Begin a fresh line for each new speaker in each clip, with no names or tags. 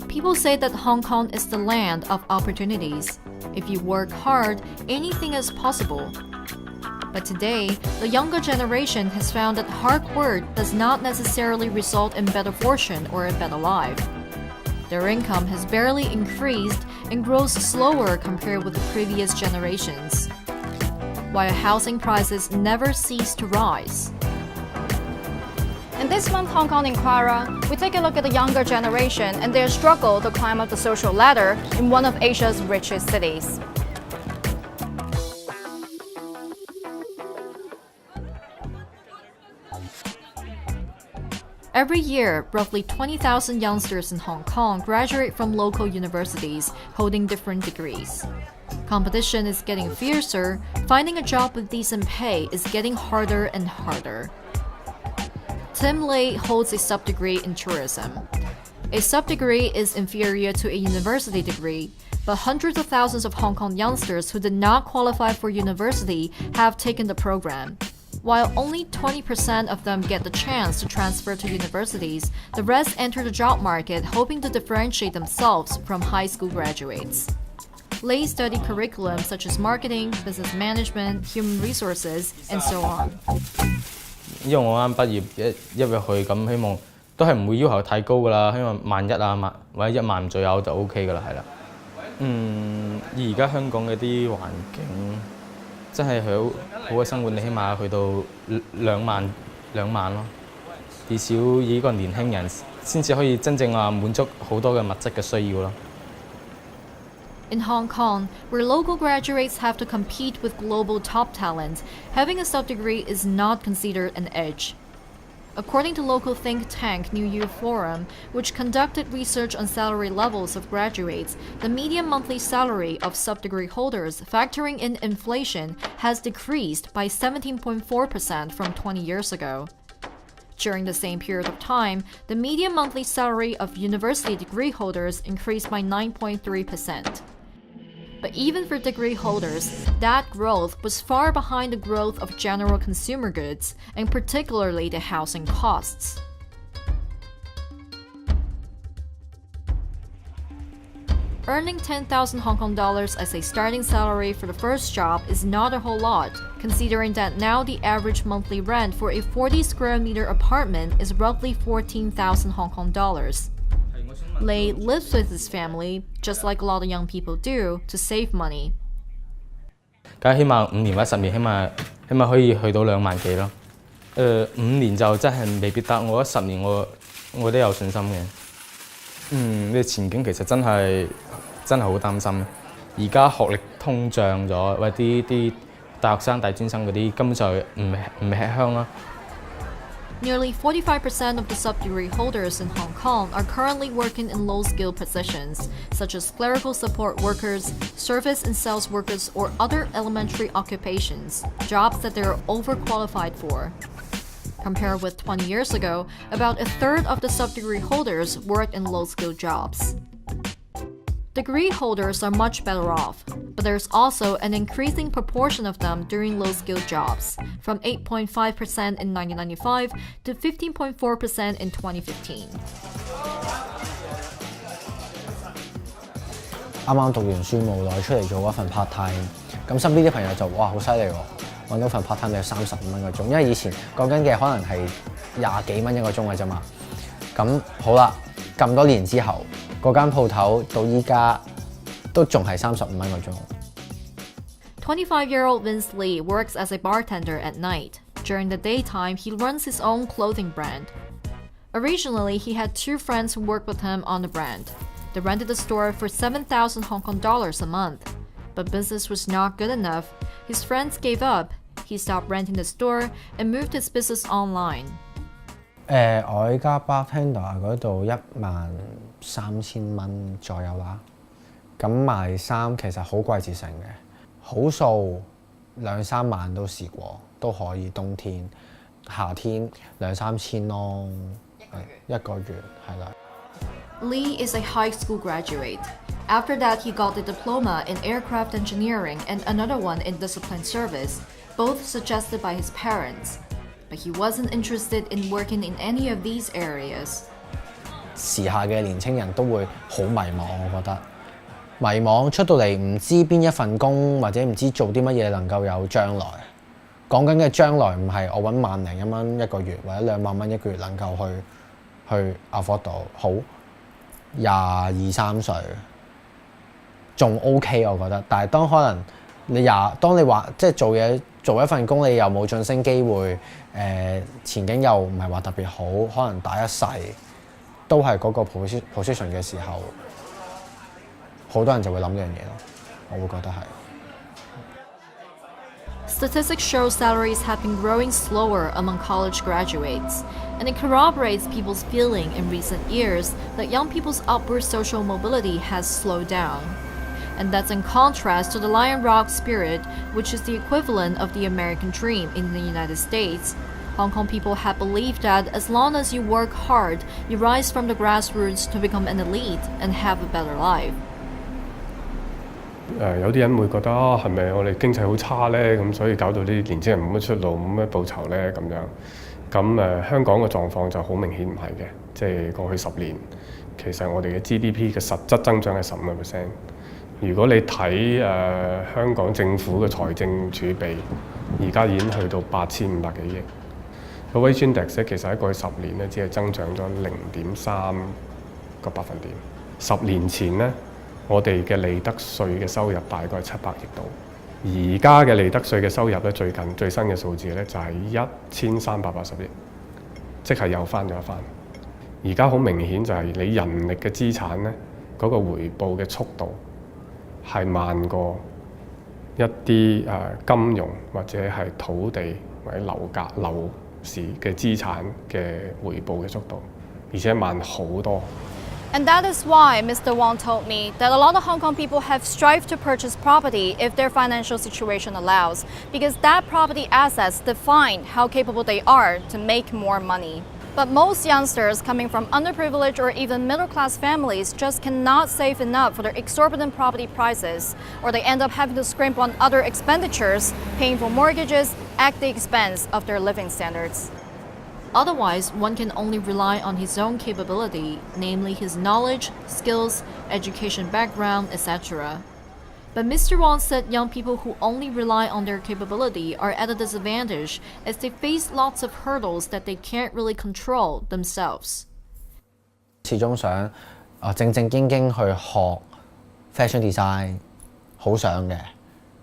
People say that Hong Kong is the land of opportunities. If you work hard, anything is possible. But today, the younger generation has found that hard work does not necessarily result in better fortune or a better life. Their income has barely increased and grows slower compared with the previous generations, while housing prices never cease to rise.
In this month's Hong Kong Enquirer, we take a look at the younger generation and their struggle to climb up the social ladder in one of Asia's richest cities.
Every year, roughly 20,000 youngsters in Hong Kong graduate from local universities holding different degrees. Competition is getting fiercer, finding a job with decent pay is getting harder and harder. Tim Lei holds a sub-degree in tourism. A sub-degree is inferior to a university degree, but hundreds of thousands of Hong Kong youngsters who did not qualify for university have taken the program. While only 20% of them get the chance to transfer to universities, the rest enter the job market hoping to differentiate themselves from high school graduates. Lei studied curriculum such as marketing, business management, human resources, and so on.
因為我啱畢業一入去咁，希望都係唔會要求太高㗎啦，希望萬一啊或者1萬左右就 OK 㗎啦，係啦。而家香港嗰啲環境真係好嘅生活，你起碼去到兩萬咯，至少以呢個年輕人先至可以真正滿足好多嘅物質嘅需要咯。
In Hong Kong, where local graduates have to compete with global top talent, having a sub-degree is not considered an edge. According to local think tank New Year Forum, which conducted research on salary levels of graduates, the median monthly salary of sub-degree holders, factoring in inflation, has decreased by 17.4% from 20 years ago. During the same period of time, the median monthly salary of university degree holders increased by 9.3%. But even for degree holders, that growth was far behind the growth of general consumer goods, and particularly the housing costs. Earning 10,000 Hong Kong dollars as a starting salary for the first job is not a whole lot, considering that now the average monthly rent for a 40 square meter apartment is roughly 14,000 Hong Kong dollars. Lei lives with his family, just like a lot of young people do, to save money.
梗係起碼5年或者10年，起碼可以去到2萬幾咯。5年就真係未必得，我覺得10年我都有信心嘅。呢前景其實真係好擔心。而家學歷通脹咗，或者啲大學生、大專生嗰啲根本就唔吃香啦。
Nearly 45% of the sub-degree holders in Hong Kong are currently working in low-skilled positions, such as clerical support workers, service and sales workers, or other elementary occupations, jobs that they are overqualified for. Compared with 20 years ago, about a third of the sub-degree holders work in low-skilled jobs. Degree holders are much better off, but there's also an increasing proportion of them doing low-skilled jobs, from 8.5% in 1995 to 15.4% in 2015.
啱啱讀完書冇耐，出嚟做一份 part time， 咁身邊啲朋友就哇好犀利喎，揾到份 part time 就35蚊個鐘，因為以前講緊嘅可能係20幾蚊一個鐘嘅啫嘛。咁好啦，咁多年之後，嗰間鋪頭到依家都仲係35蚊個鐘。
25-year-old Vince Lee works as a bartender at night. During the daytime, he runs his own clothing brand. Originally, he had 2 friends who worked with him on the brand. They rented the store for 7,000 Hong Kong dollars a month. But business was not good enough. His friends gave up. He stopped renting the store and moved his business online.
我依家 bartender 嗰度13000蚊左右啦。咁賣衫其實好季節性嘅，好數2-3萬都試過，都可以。冬天、夏天2-3千咯，一個月係啦。
Lee is a high school graduate. After that, he got a diploma in aircraft engineering and another one in discipline service, both suggested by his parents. but he wasn't interested in working in any of these areas.
時下嘅年青人都會好迷茫，我覺得迷茫出到嚟唔知邊一份工或者唔知做啲乜嘢能夠有將來。講緊嘅將來唔係我揾10001蚊一個月或者2萬蚊一個月能夠去 afford 到，好22、23歲仲 OK 我覺得，但係當可能當你話即係做一份工，你又冇晉升機會，前景又唔係話特別好，可能打一世都係嗰個 position 嘅時候，好多人就會諗呢樣嘢咯，我會覺得係。
Statistics show salaries have been growing slower among college graduates, and it corroborates people's feeling in recent years that young people's upward social mobility has slowed down. And that's in contrast to the Lion Rock spirit, which is the equivalent of the American dream in the United States. Hong Kong people have believed that as long as you work hard, you rise from the grassroots to become an elite and have a better life.
有啲人會覺得係咪我哋經濟好差呢？咁所以搞到啲年青人冇乜出路、冇乜報酬呢？咁樣。咁香港嘅狀況就好明顯唔係嘅，即係過去10年，其實我哋嘅 GDP 嘅實質增長係15%。如果你睇香港政府嘅財政儲備，而家已經去到8500幾億。個 wage index 其實喺過去10年咧，只係增長咗0.3個百分點。10年前呢，我哋嘅利得稅嘅收入大概係700億度，而家嘅利得稅嘅收入咧，最新嘅數字咧就係1380億，即係又翻咗一番。而家好明顯就係你人力嘅資產咧，嗰個回報嘅速度係慢過一啲金融或者係土地或者樓市嘅資產嘅回報嘅速度，而且慢好多。
And that is why Mr. Wong told me that a lot of Hong Kong people have strived to purchase property if their financial situation allows, because that property assets define how capable they are to make more money. But most youngsters coming from underprivileged or even middle-class families just cannot save enough for their exorbitant property prices, or they end up having to scrimp on other expenditures, paying for mortgages at the expense of their living standards.
Otherwise, one can only rely on his own capability, namely his knowledge, skills, education background, etc. But Mr. Wong said young people who only rely on their capability are at a disadvantage as they face lots of hurdles that they can't really control themselves.
始終想正經去學 fashion design， 好想嘅，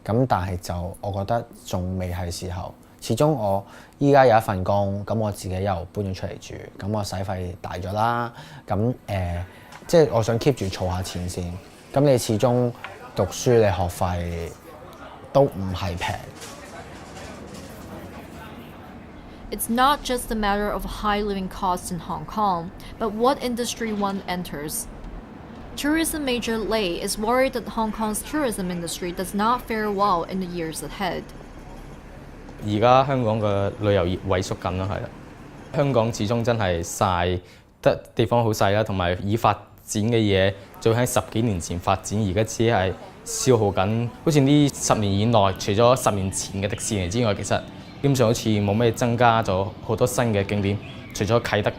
咁但係就我覺得仲未係時候。始終我依家有一份工，咁我自己又搬咗出嚟住，咁我使費大咗啦，咁即係我想 keep 住儲下錢先。咁你始終讀書你學費都唔係平。
It's not just a matter of high living costs in Hong Kong, but what industry one enters. Tourism major Lei is worried that Hong Kong's tourism industry does not fare well in the years ahead.
而家香港嘅旅遊業萎縮緊啦，係啦。香港始終真係細，得地方好細啦，同埋已發展嘅嘢，早喺10幾年前發展，而家只係消耗緊。好似呢10年以內，除咗10年前嘅迪士尼之外，其實基本上好似冇咩增加咗好多新嘅景點，除咗啟德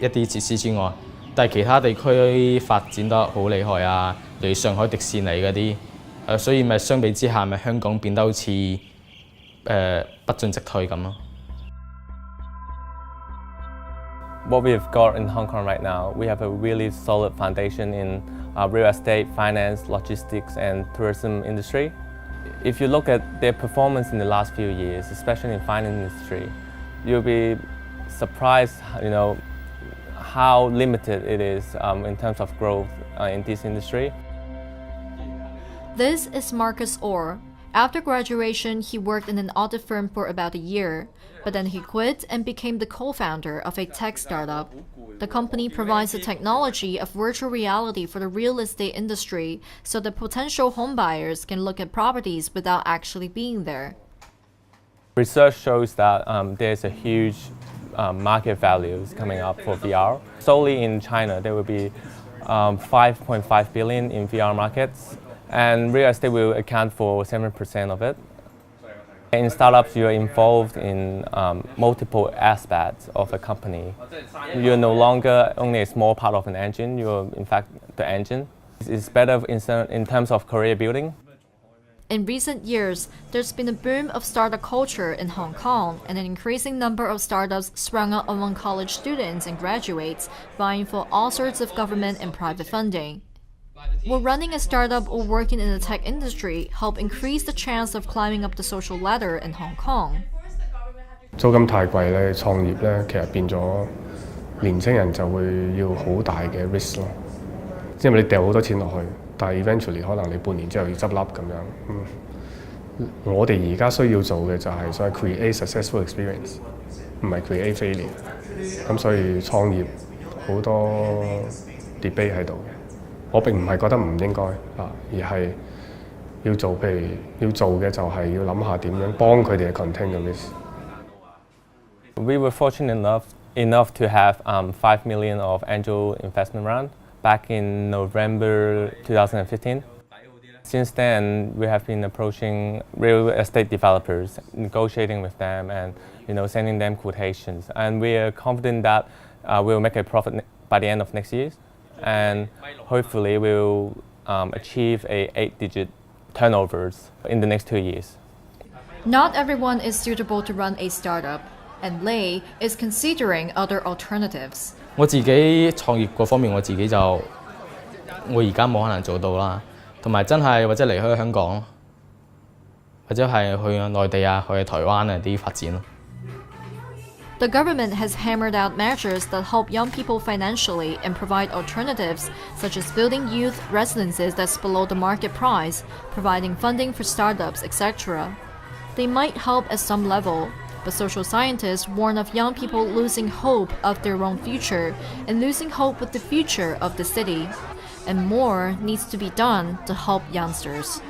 一啲設施之外，但係其他地區發展得好厲害啊，例如上海迪士尼嗰啲，所以咪相比之下，咪香港變得好似不進則退咁咯。
What we've got in Hong Kong right now, we have a really solid foundation in real estate, finance, logistics, and tourism industry. If you look at their performance in the last few years, especially in finance industry, you'll be surprised, how limited it is in terms of growth in this industry.
This is Marcus Orr. After graduation, he worked in an audit firm for about a year, but then he quit and became the co-founder of a tech startup. The company provides the technology of virtual reality for the real estate industry so that potential homebuyers can look at properties without actually being there.
Research shows that there's a huge market values coming up for VR. Solely in China, there will be 5.5 billion in VR markets, and real estate will account for 7% of it. In startups, you're involved in multiple aspects of a company. You're no longer only a small part of an engine, you're in fact the engine. It's better in terms of career building.
In recent years, there's been a boom of startup culture in Hong Kong and an increasing number of startups sprung up among college students and graduates vying for all sorts of government and private funding. Will running a startup or working in the tech industry help increase the chance of climbing up the social ladder in Hong Kong?
租金太貴咧，創業咧其實變咗年青人就會要好大嘅 risk 咯，因為你掉好多錢落去，但係 eventually 可能你半年之後要執笠咁樣。我哋而家需要做嘅就係所謂 create successful experience， 唔係 create failure。咁所以創業好多 debate 喺度嘅。我並唔係覺得唔應該而係要做，譬如要做嘅就係要諗下點樣幫佢哋 contain 嘅 risk。We
were fortunate enough to have 5 million of angel investment round back in November 2015. Since then, we have been approaching real estate developers, negotiating with them, and sending them quotations. And we are confident that we'll make a profit by the end of next year, and hopefully we'll achieve a 8-digit turnovers in the next 2 years.
Not everyone is suitable to run a startup, and Lei is considering other alternatives.
我自己創業嗰方面，我自己就我而家冇可能做到啦。同埋真係或者離開香港，或者係去內地啊，去台灣啊啲發展咯。
The government has hammered out measures that help young people financially and provide alternatives, such as building youth residences that's below the market price, providing funding for startups, etc. They might help at some level, but social scientists warn of young people losing hope of their own future and losing hope with the future of the city. And more needs to be done to help youngsters.